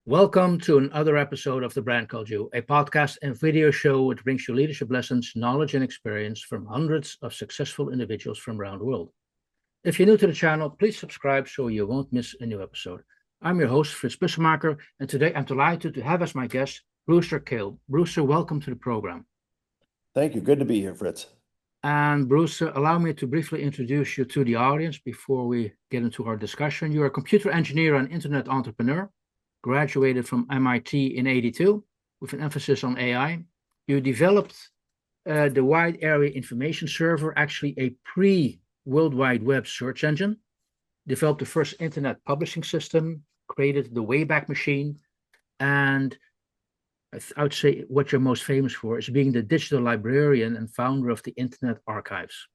Welcome to another episode of The Brand Called You, a podcast and video show which brings you leadership lessons, knowledge, and experience from hundreds of successful individuals from around the world. If you're new to the channel, please subscribe so you won't miss a new episode. I'm your host, Frits Bussemaker, and today I'm delighted to have as my guest Brewster Kahle. Brewster, welcome to the program. Thank you. Good to be here, Fritz. And Brewster, allow me to briefly introduce you to the audience before we get into our discussion. You're a computer engineer and internet entrepreneur. Graduated from MIT in '82 with an emphasis on AI. You developed the Wide Area Information Server, actually a pre-World Wide Web search engine, developed the first internet publishing system, created the Wayback Machine, and I would say what you're most famous for is being the digital librarian and founder of the Internet Archives.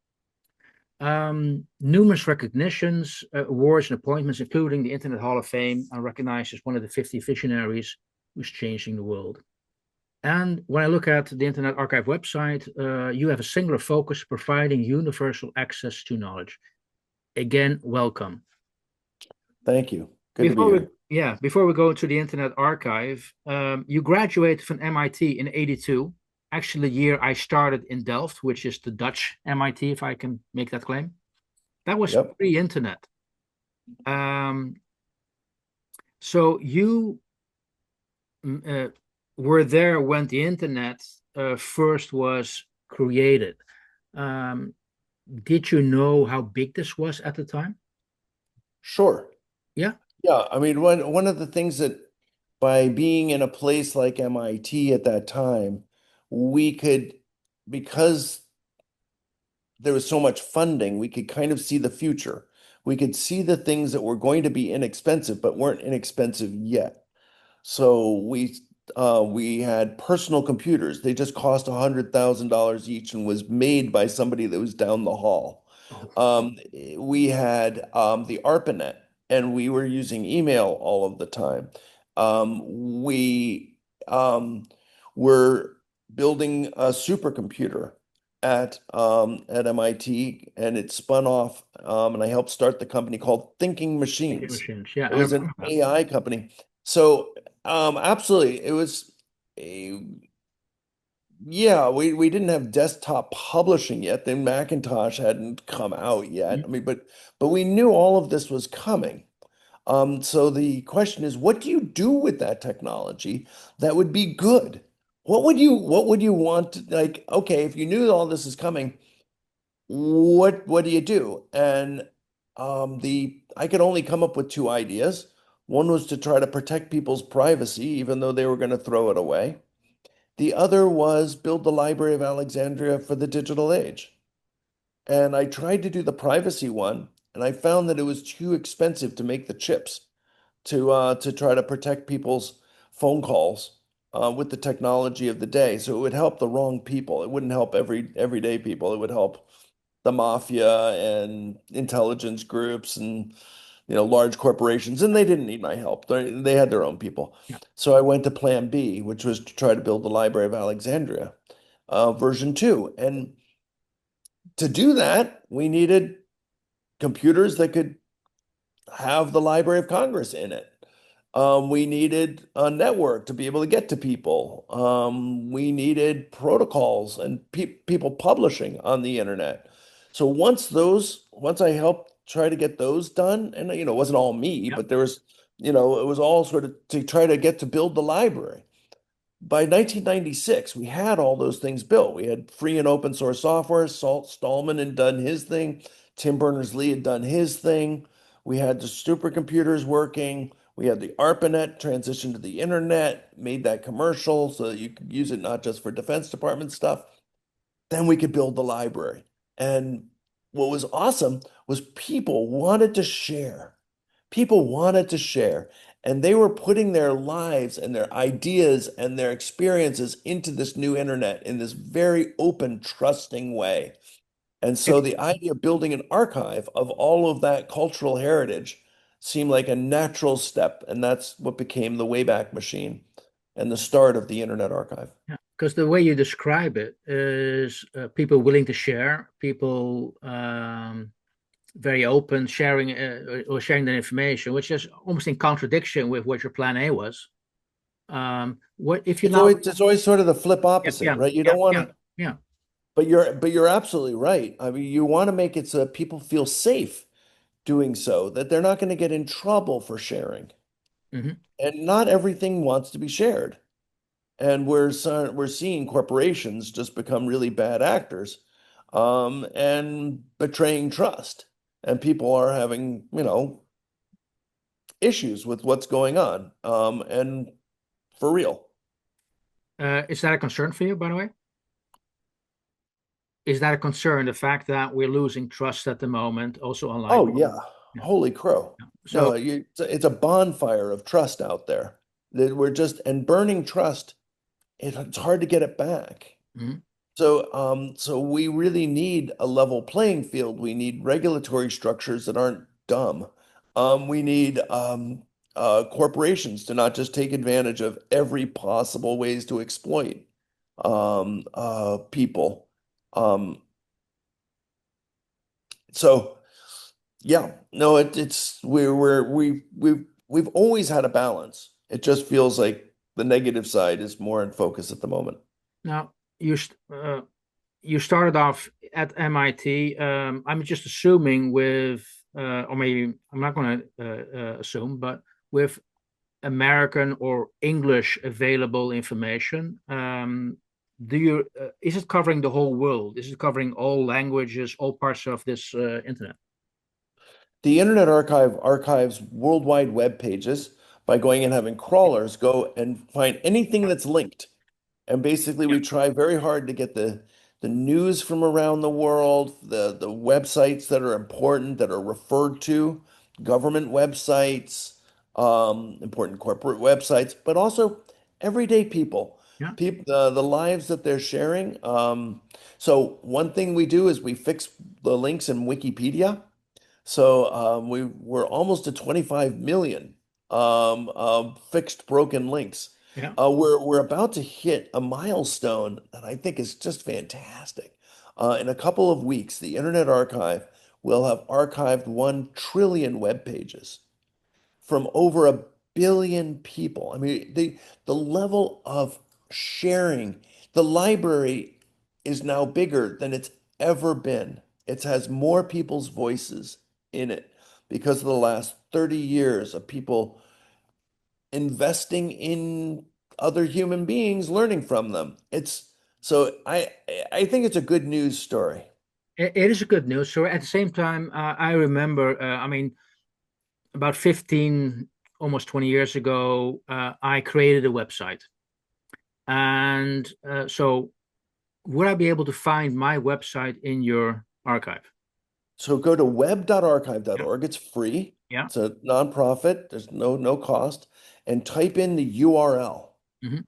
Numerous recognitions, awards, and appointments, including the Internet Hall of Fame, are recognized as one of the 50 visionaries who's changing the world. And when I look at the Internet Archive website, you have a singular focus, providing universal access to knowledge. Again, welcome. Thank you. Good to be here. Before we go into the Internet Archive, you graduated from MIT in '82. Actually, the year I started in Delft, which is the Dutch MIT, if I can make that claim. That was pre-internet. So you were there when the internet first was created. Did you know how big this was at the time? Sure. Yeah. Yeah. I mean, one of the things that by being in a place like MIT at that time, we could, because there was so much funding, we could kind of see the future. We could see the things that were going to be inexpensive, but weren't inexpensive yet. So we had personal computers. They just cost $100,000 each and was made by somebody that was down the hall. We had the ARPANET, and we were using email all of the time. We were building a supercomputer at MIT, and it spun off, and I helped start the company called Thinking Machines. Yeah, It was an AI company. So absolutely, it was we didn't have desktop publishing yet. Then Macintosh hadn't come out yet. I mean, but we knew all of this was coming. So the question is, what do you do with that technology that would be good? What would you want to, like, okay, if you knew all this is coming, what do you do? And I could only come up with two ideas. One was to try to protect people's privacy, even though they were going to throw it away. The other was build the Library of Alexandria for the digital age. And I tried to do the privacy one, and I found that it was too expensive to make the chips to try to protect people's phone calls with the technology of the day. So it would help the wrong people. It wouldn't help everyday people. It would help the mafia and intelligence groups and large corporations, and they didn't need my help. They had their own people. Yeah. So I went to Plan B, which was to try to build the Library of Alexandria, version 2. And to do that, we needed computers that could have the Library of Congress in it. We needed a network to be able to get to people. We needed protocols and people publishing on the internet. So once I helped try to get those done, and it wasn't all me, but there was, it was all sort of to try to get to build the library. By 1996, we had all those things built. We had free and open source software. Salt Stallman had done his thing. Tim Berners-Lee had done his thing. We had the supercomputers working. We had the ARPANET transition to the internet, made that commercial so that you could use it not just for Defense Department stuff. Then we could build the library. And what was awesome was people wanted to share. People wanted to share. And they were putting their lives and their ideas and their experiences into this new internet in this very open, trusting way. And so the idea of building an archive of all of that cultural heritage seemed like a natural step. And that's what became the Wayback Machine and the start of the Internet Archive. Yeah, because the way you describe it is people willing to share, people very open, sharing or sharing the information, which is almost in contradiction with what your plan A was. What if you allow? It's always sort of the flip Yeah, opposite, yeah, right? You yeah, don't want yeah, to, yeah. but you're absolutely right. I mean, you want to make it so that people feel safe doing so, that they're not going to get in trouble for sharing. Hmm. And not everything wants to be shared. And we're seeing corporations just become really bad actors, and betraying trust. And people are having, issues with what's going on, and for real. Is that a concern for you, by the way? Is that a concern, the fact that we're losing trust at the moment, also online? Oh yeah, Yeah. holy crow. So, No, it's a bonfire of trust out there that we're just and burning trust. It's hard to get it back. mhm. So we really need a level playing field. We need regulatory structures that aren't dumb. We need corporations to not just take advantage of every possible ways to exploit people. Um, so yeah, no, it's we've always had a balance. It just feels like the negative side is more in focus at the moment. Now you started off at MIT. I'm just assuming with, or maybe I'm not going to assume, but with American or English available information. Do you is it covering the whole world? Is it covering all languages, all parts of this internet? The Internet Archive archives worldwide web pages by going and having crawlers go and find anything that's linked. And basically, Yeah, we try very hard to get the news from around the world, the websites that are important, that are referred to, government websites, important corporate websites, but also everyday yeah, people, the lives that they're sharing. So one thing we do is we fix the links in Wikipedia. So we're almost to 25 million fixed broken links. yeah, We're about to hit a milestone that I think is just fantastic. In a couple of weeks, the Internet Archive will have archived 1 trillion web pages from over 1 billion people. I mean, the level of sharing, the library is now bigger than it's ever been. It has more people's voices in it because of the last 30 years of people investing in other human beings, learning from them. I think it's a good news story. it is a good news. So at the same time, I remember, I mean, about 15, almost 20 years ago, I created a website. And so would I be able to find my website in your archive? So go to Yeah, web.archive.org. It's free. yeah, It's a nonprofit. There's no cost. And type in the URL. hmm,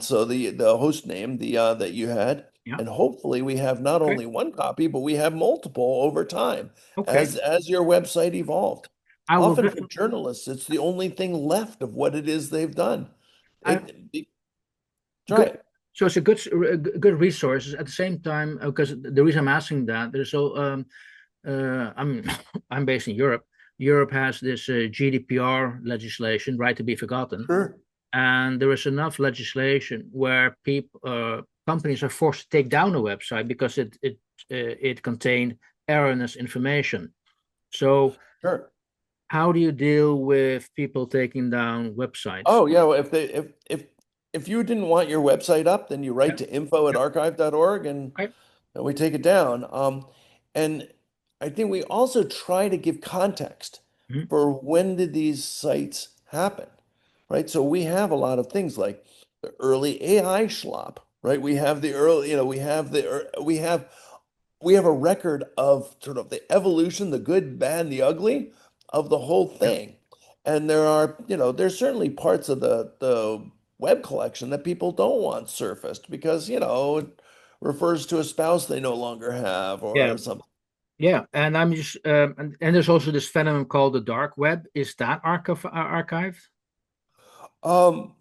So the host name that you had, yeah. and hopefully we have not Okay, only one copy, but we have multiple over time okay. as your website evolved. I will Often for definitely. journalists, it's the only thing left of what it is they've done. I Try good. it. So it's a good resource. At the same time, because the reason I'm asking that, there's so I'm I'm based in Europe. Europe has this GDPR legislation, right to be forgotten, Sure. and there is enough legislation where people companies are forced to take down a website because it contained erroneous information. So Sure. how do you deal with people taking down websites? Oh yeah, well, if you didn't want your website up, then you Yeah, write to info@archive.org okay. and we take it down. And I think we also try to give context Mhm. for when did these sites happen, right? So we have a lot of things like the early AI schlop, right? We have the early, we have a record of sort of the evolution, the good, bad, the ugly of the whole Yeah, thing. And there's certainly parts of the web collection that people don't want surfaced because, it refers to a spouse they no longer have yeah, or something. yeah. And I'm just and there's also this phenomenon called the dark web. Is that archived? Um,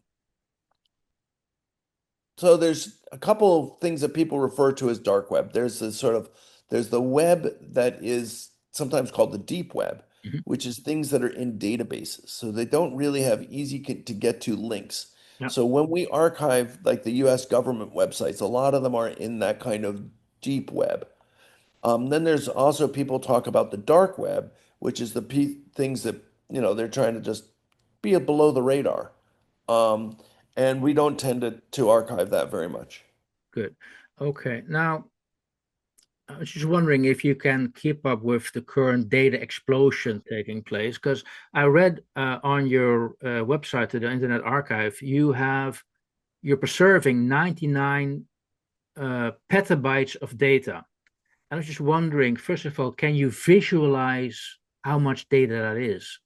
so there's a couple of things that people refer to as dark web. There's the web that is sometimes called the deep web, Mhm. which is things that are in databases. So they don't really have to get to links. Yeah, So when we archive like the US government websites, a lot of them are in that kind of deep web. Then there's also people talk about the dark web, which is the things that, they're trying to just be below the radar. Um, and we don't tend to archive that very much. good. Okay. Now, I was just wondering if you can keep up with the current data explosion taking place, because I read on your website, the Internet Archive, you're preserving 99 petabytes of data. I was just wondering, first of all, can you visualize how much data that is?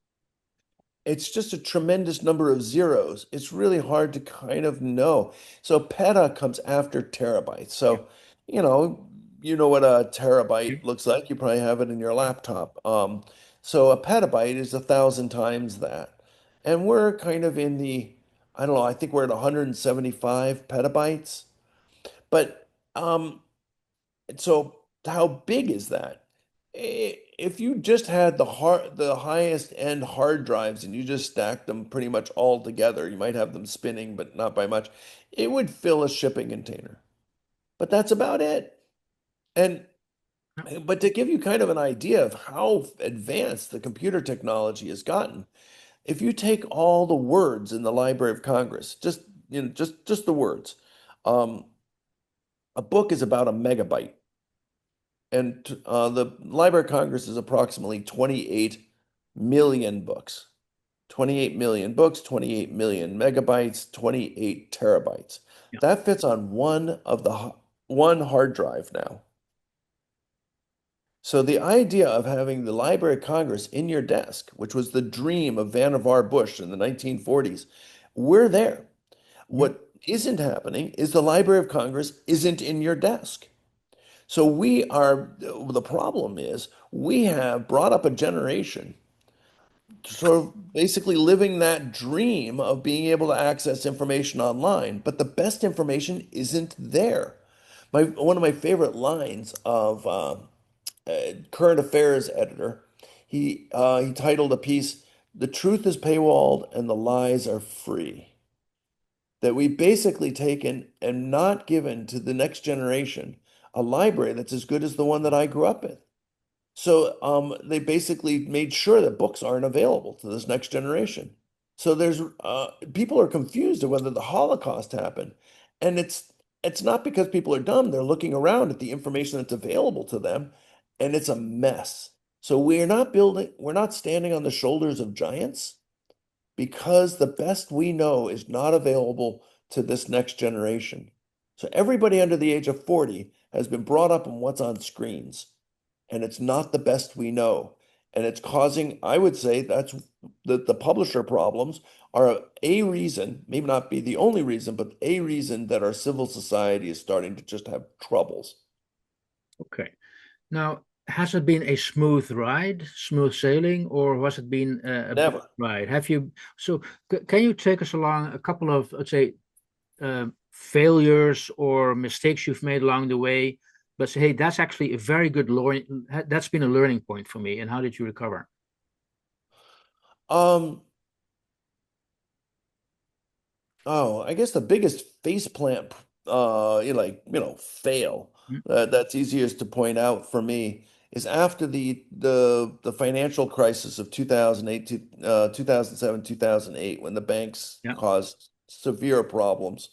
It's just a tremendous number of zeros. It's really hard to kind of know. So peta comes after terabyte. Yeah. So, you know, you know what a Yeah. terabyte looks like. You probably have it in your laptop. So a petabyte is 1,000 times that. And we're kind of in the, I don't know, I think we're at 175 petabytes. But so how big is that? If you just had the highest end hard drives and you just stacked them pretty much all together, you might have them spinning, but not by much. It would fill a shipping container. But that's about it. And but to give you kind of an idea of how advanced the computer technology has gotten, if you take all the words in the Library of Congress, just the words, um, a book is about a megabyte. And the Library of Congress is approximately 28 million books. 28 million books, 28 million megabytes, 28 terabytes. Yeah. That fits on one hard drive now. So the idea of having the Library of Congress in your desk, which was the dream of Vannevar Bush in the 1940s, we're there. Mhm. What isn't happening is the Library of Congress isn't in your desk. So the problem is we have brought up a generation sort of basically living that dream of being able to access information online, but the best information isn't there. One of my favorite lines of current affairs editor, he titled a piece, "The truth is paywalled and the lies are free." That we basically taken and not given to the next generation a library that's as good as the one that I grew up in. So they basically made sure that books aren't available to this next generation. So there's people are confused of whether the Holocaust happened, and it's not because people are dumb. They're looking around at the information that's available to them, and it's a mess. So we're not standing on the shoulders of giants because the best we know is not available to this next generation. So everybody under the age of 40 has been brought up on what's on screens, and it's not the best we know. And it's causing, I would say, that's the publisher problems are a reason, maybe not be the only reason, but a reason that our civil society is starting to just have troubles. Okay. Now, has it been a smooth ride, smooth sailing, or has it been a bit Never. ride? So can you take us along a couple of, let's say, failures or mistakes you've made along the way, but say, hey, that's actually a very good learning, that's been a learning point for me, and how did you recover? Um, Oh, I guess the biggest faceplant, fail Mm. that's easiest to point out for me is after the financial crisis of 2008 to 2007, 2008, when the banks Yeah. caused severe problems.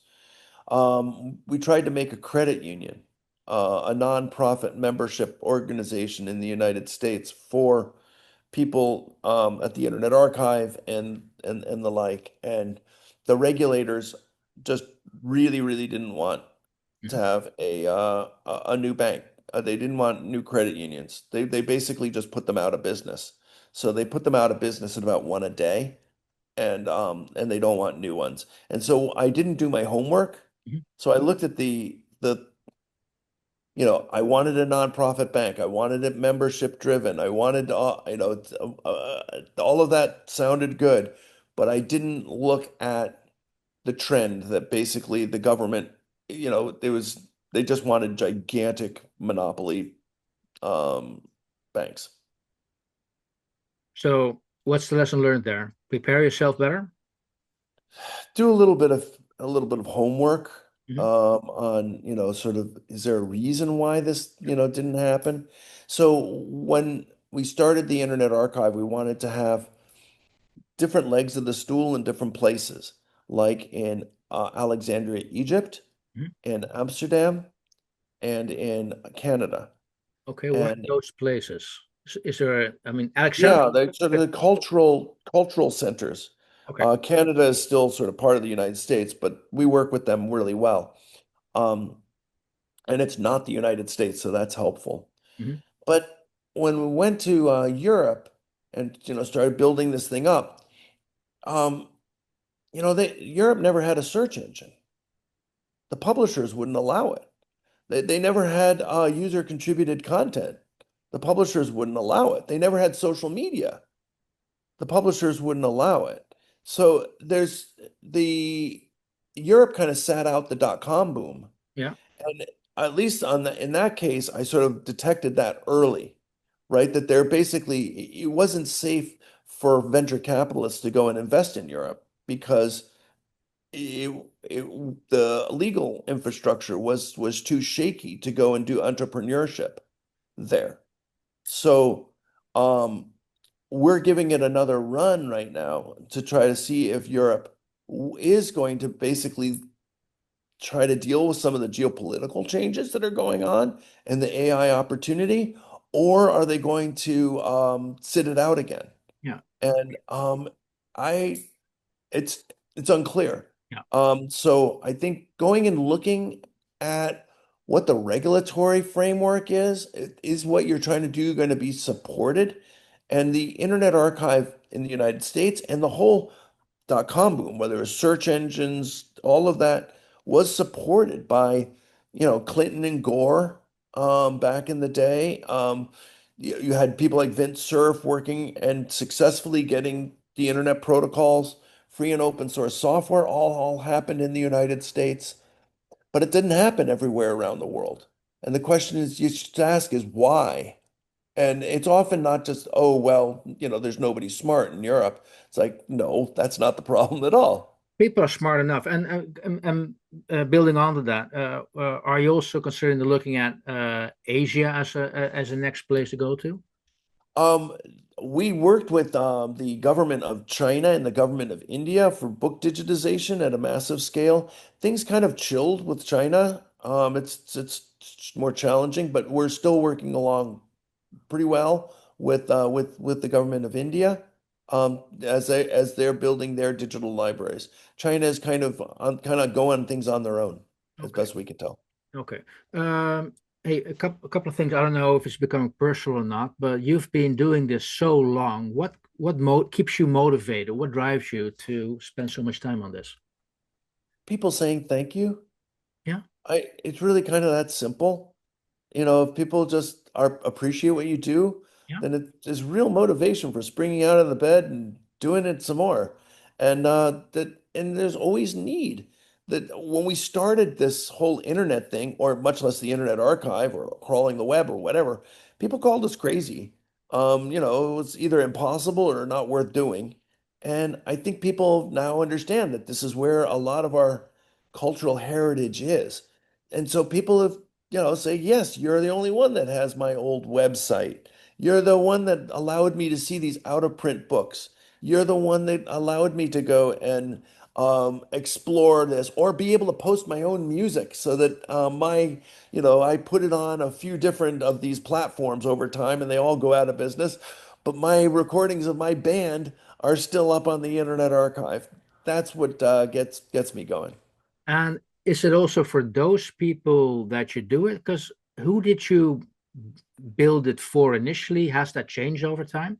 We tried to make a credit union, a nonprofit membership organization in the United States for people at the Internet Archive and the like. And the regulators just really, really didn't want to Mhm. have a new bank. They didn't want new credit unions. They basically just put them out of business. So they put them out of business at about one a day, and they don't want new ones. And so I didn't do my homework. Mhm. So I looked at I wanted a nonprofit bank. I wanted it membership driven. I wanted, all of that sounded good, but I didn't look at the trend that basically the government, they just wanted gigantic monopoly um, banks. So what's the lesson learned there? Prepare yourself better. do a little bit of homework Mhm. on, sort of, is there a reason why this, didn't happen? So when we started the Internet Archive, we wanted to have different legs of the stool in different places, like in Alexandria, Egypt, Mhm. in Amsterdam, and in Canada. Okay, what are And those places? Is there, I mean, Alexandria? yeah, they sort of the cultural centers. Okay. Canada is still sort of part of the United States, but we work with them really well. Um, and it's not the United States, so that's helpful. Mhm. But when we went to Europe and started building this thing up, um, Europe never had a search engine. The publishers wouldn't allow it. They never had user contributed content. The publishers wouldn't allow it. They never had social media. The publishers wouldn't allow it. So there's the Europe kind of sat out the dot-com boom. Yeah. And at least in that case, I sort of detected that early, right? That they're basically, it wasn't safe for venture capitalists to go and invest in Europe because the legal infrastructure was too shaky to go and do entrepreneurship there. So um, we're giving it another run right now to try to see if Europe is going to basically try to deal with some of the geopolitical changes that are going on and the AI opportunity, or are they going to sit it out again? Yeah. And I it's it's unclear. Yeah. So I think going and looking at what the regulatory framework is what you're trying to do going to be supported? And the Internet Archive in the United States and the whole dot-com boom, whether it was search engines, all of that was supported by, Clinton and Gore back in the day. You had people like Vint Cerf working and successfully getting the internet protocols, free and open source software, all happened in the United States, but it didn't happen everywhere around the world. And the question is you should ask is why? And it's often not just, oh, well, there's nobody smart in Europe. It's like, no, that's not the problem at all. People are smart enough. Building on to that, are you also considering looking at Asia as a next place to go to? Um, we worked with the government of China and the government of India for book digitization at a massive scale. Things kind of chilled with China. It's more challenging, but we're still working along pretty well with the government of India as they're building their digital libraries. China is kind of going things on their own, as Okay. best we can tell. Okay. Um, hey, a couple of things. I don't know if it's becoming personal or not, but you've been doing this so long. What keeps you motivated? What drives you to spend so much time on this? People saying thank you. Yeah. It's really kind of that simple. If people just appreciate what you do, Yeah. then it is real motivation for springing out of the bed and doing it some more. And there's always need. That when we started this whole internet thing, or much less the Internet Archive or crawling the web or whatever, people called us crazy. It was either impossible or not worth doing. And I think people now understand that this is where a lot of our cultural heritage is. And so people have say, yes, you're the only one that has my old website. You're the one that allowed me to see these out of print books. You're the one that allowed me to go and explore this or be able to post my own music so that I put it on a few different of these platforms over time and they all go out of business. But my recordings of my band are still up on the Internet Archive. That's what gets me going. And is it also for those people that you do it? Because who did you build it for initially? Has that changed over time?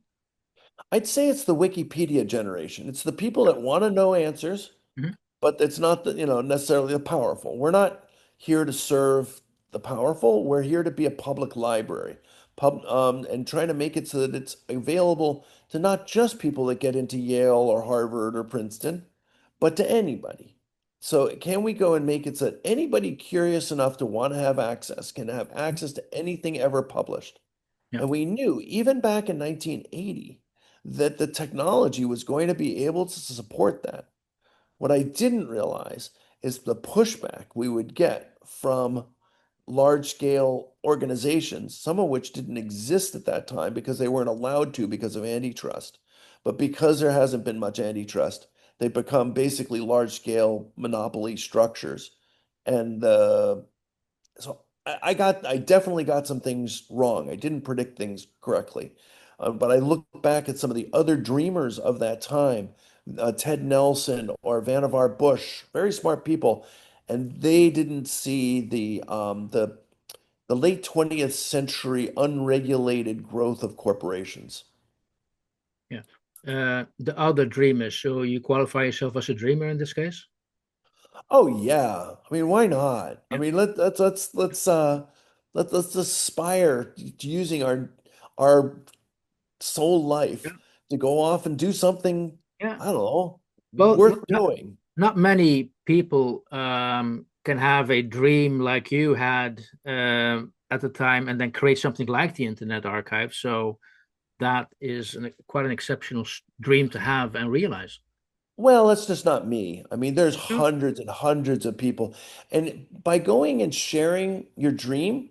I'd say it's the Wikipedia generation. It's the people that want to know answers, Mhm. but it's not necessarily the powerful. We're not here to serve the powerful. We're here to be a public library, and trying to make it so that it's available to not just people that get into Yale or Harvard or Princeton, but to anybody. So can we go and make it so that anybody curious enough to want to have access can have access to anything ever published? Yeah. And we knew even back in 1980 that the technology was going to be able to support that. What I didn't realize is the pushback we would get from large scale organizations, some of which didn't exist at that time because they weren't allowed to because of antitrust. But because there hasn't been much antitrust, they've become basically large scale monopoly structures. And so I definitely got some things wrong. I didn't predict things correctly. But I look back at some of the other dreamers of that time, Ted Nelson or Vannevar Bush, very smart people, and they didn't see the late 20th century unregulated growth of corporations. Yeah. The other dreamers. So you qualify yourself as a dreamer in this case? Oh yeah. I mean, why not? I Yeah. mean, let's aspire to using our soul Yeah. life to go off and do something, Yeah. I don't know, Well, worth doing. not many people can have a dream like you had at the time and then create something like the Internet Archive. So that is quite an exceptional dream to have and realize. Well, that's just not me. I mean, there's Yeah. hundreds and hundreds of people. And by going and sharing your dream,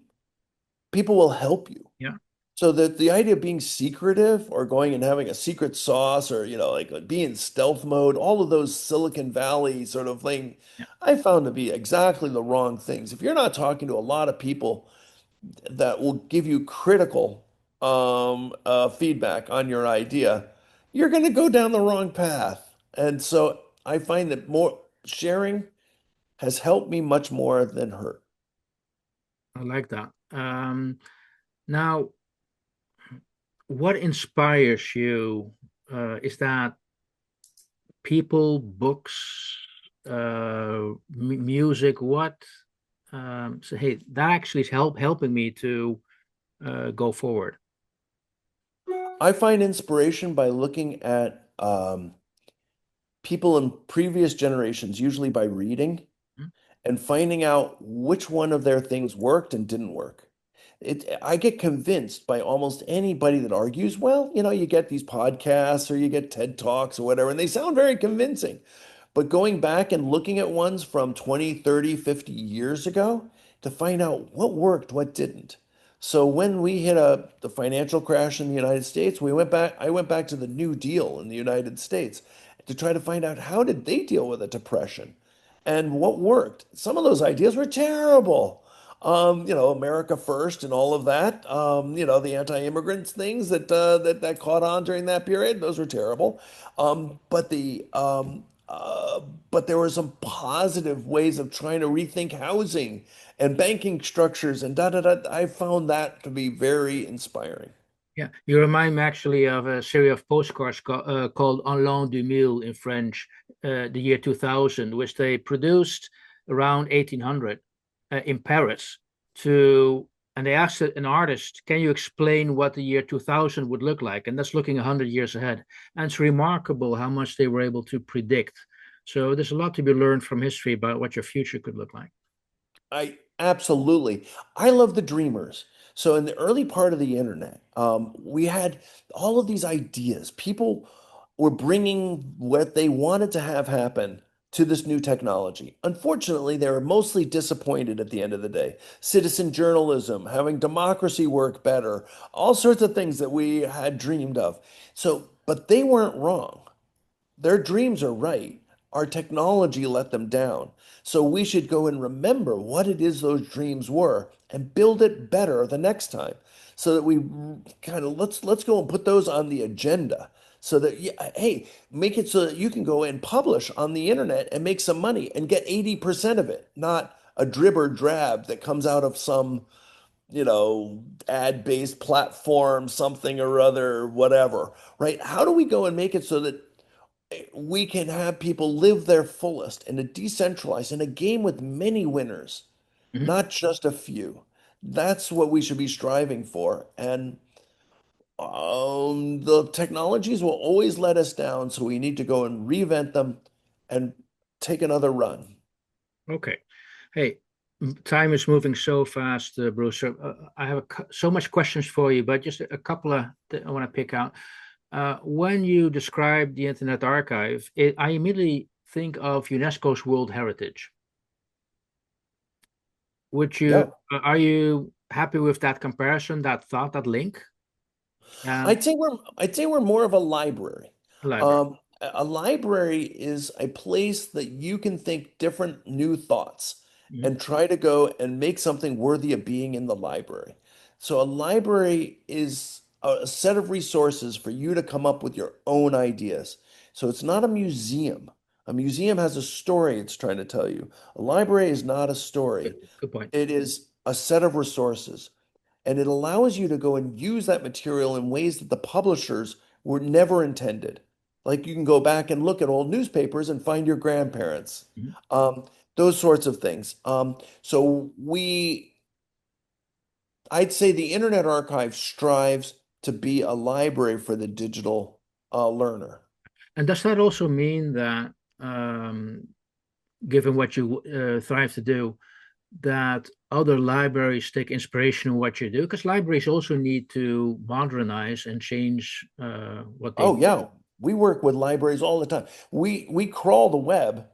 people will help you. Yeah. So the idea of being secretive or going and having a secret sauce or, like being in stealth mode, all of those Silicon Valley sort of thing, Yeah. I found to be exactly the wrong things. If you're not talking to a lot of people that will give you critical feedback on your idea, you're going to go down the wrong path. And so I find that more sharing has helped me much more than hurt. I like that. Now, what inspires you? Is that people, books, music? What? So hey, that actually is helping me to go forward. I find inspiration by looking at people in previous generations, usually by reading Hmm? and finding out which one of their things worked and didn't work. I get convinced by almost anybody that argues, well, you get these podcasts or you get TED Talks or whatever, and they sound very convincing. But going back and looking at ones from 20, 30, 50 years ago to find out what worked, what didn't. So when we hit the financial crash in the United States, I went back to the New Deal in the United States to try to find out how did they deal with a depression and what worked. Some of those ideas were terrible. America First and all of that. The anti-immigrants things that caught on during that period, those were terrible. But there were some positive ways of trying to rethink housing and banking structures and da da da. I found that to be very inspiring. Yeah, you remind me actually of a series of postcards called "En l'an 2000" in French, the year 2000, which they produced around 1800 in Paris. And they asked an artist, "Can you explain what the year 2000 would look like?" And that's looking 100 years ahead. And it's remarkable how much they were able to predict. So there's a lot to be learned from history about what your future could look like. I absolutely. I love the dreamers. So in the early part of the internet, we had all of these ideas. People were bringing what they wanted to have happen to this new technology. Unfortunately, they were mostly disappointed at the end of the day. Citizen journalism, having democracy work better, all sorts of things that we had dreamed of. So, but they weren't wrong. Their dreams are right. Our technology let them down. So we should go and remember what it is those dreams were and build it better the next time. So that we kind of let's go and put those on the agenda. So that hey, make it so that you can go and publish on the internet and make some money and get 80% of it, not a drib or drab that comes out of some, ad-based platform, something or other, whatever, right? How do we go and make it so that we can have people live their fullest in a decentralized, in a game with many winners, Mhm. not just a few. That's what we should be striving for. And the technologies will always let us down, so we need to go and reinvent them and take another run. Okay. Hey, time is moving so fast, Bruce. So, I have so much questions for you, but just a couple of that I want to pick out. When you describe the Internet Archive, I immediately think of UNESCO's World Heritage. Are you happy with that comparison, that thought, that link? I'd say we're more of a library. A library. A library is a place that you can think different new thoughts and try to go and make something worthy of being in the library. So a library is a set of resources for you to come up with your own ideas. So it's not a museum. A museum has a story it's trying to tell you. A library is not a story. Good point. It is a set of resources. And it allows you to go and use that material in ways that the publishers were never intended. Like you can go back and look at old newspapers and find your grandparents, those sorts of things. I'd say the Internet Archive strives to be a library for the digital learner. And does that also mean that, given what you thrive to do, that other libraries take inspiration in what you do? Because libraries also need to modernize and change what they do. Oh yeah, we work with libraries all the time. We crawl the web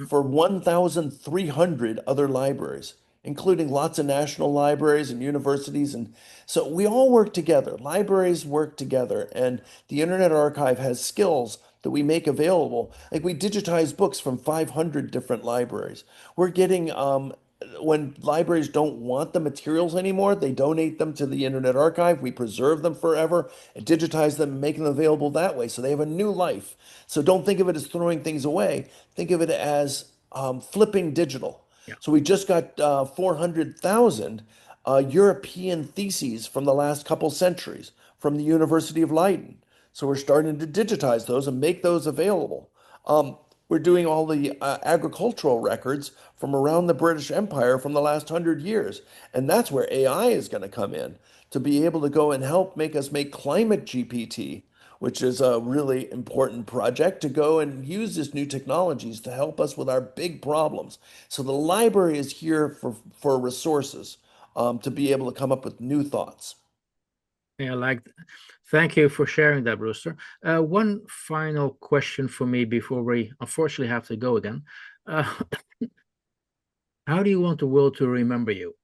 for 1,300 other libraries, including lots of national libraries and universities, and so we all work together. Libraries work together, and the Internet Archive has skills that we make available. Like we digitize books from 500 different libraries. We're getting when libraries don't want the materials anymore, they donate them to the Internet Archive. We preserve them forever and digitize them and make them available that way. So they have a new life. So don't think of it as throwing things away. Think of it as flipping digital. Yeah. So we just got 400,000 European theses from the last couple centuries from the University of Leiden. So we're starting to digitize those and make those available. We're doing all the agricultural records from around the British Empire from the last 100 years. And that's where AI is going to come in to be able to go and help make us make climate GPT, which is a really important project to go and use these new technologies to help us with our big problems. So the library is here for resources to be able to come up with new thoughts. Yeah, thank you for sharing that, Brewster. One final question for me before we unfortunately have to go again. How do you want the world to remember you?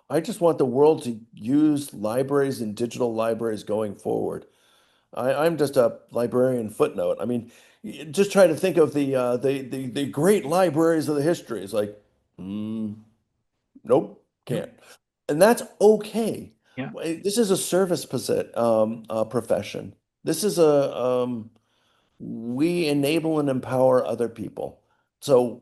I just want the world to use libraries and digital libraries going forward. I'm just a librarian footnote. I mean, just try to think of the great libraries of the history. It's like, nope, can't. And that's okay. Yeah. This is a service profession. This is we enable and empower other people. So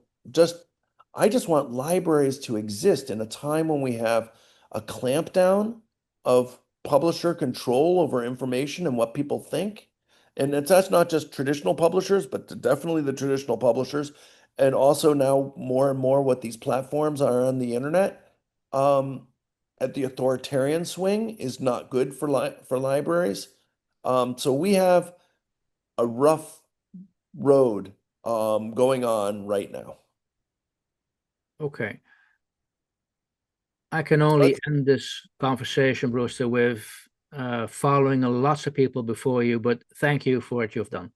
I just want libraries to exist in a time when we have a clampdown of publisher control over information and what people think. And that's not just traditional publishers, but definitely the traditional publishers. And also now more and more what these platforms are on the internet. At the authoritarian swing is not good for libraries. So we have a rough road going on right now. Okay. I can only end this conversation, Brewster, with following lots of people before you, but thank you for what you've done.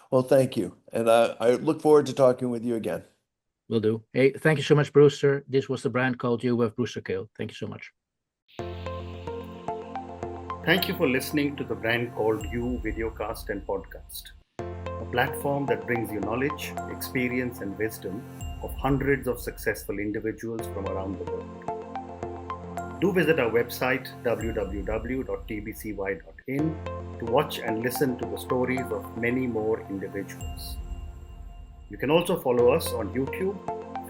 Well, thank you. And I look forward to talking with you again. Will do. Hey, thank you so much, Brewster. This was The Brand Called You with Brewster Kahle. Thank you so much. Thank you for listening to The Brand Called You videocast and podcast, a platform that brings you knowledge, experience, and wisdom of hundreds of successful individuals from around the world. Do visit our website www.tbcy.in to watch and listen to the stories of many more individuals. You can also follow us on YouTube,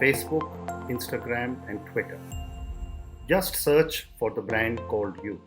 Facebook, Instagram, and Twitter. Just search for The Brand Called You.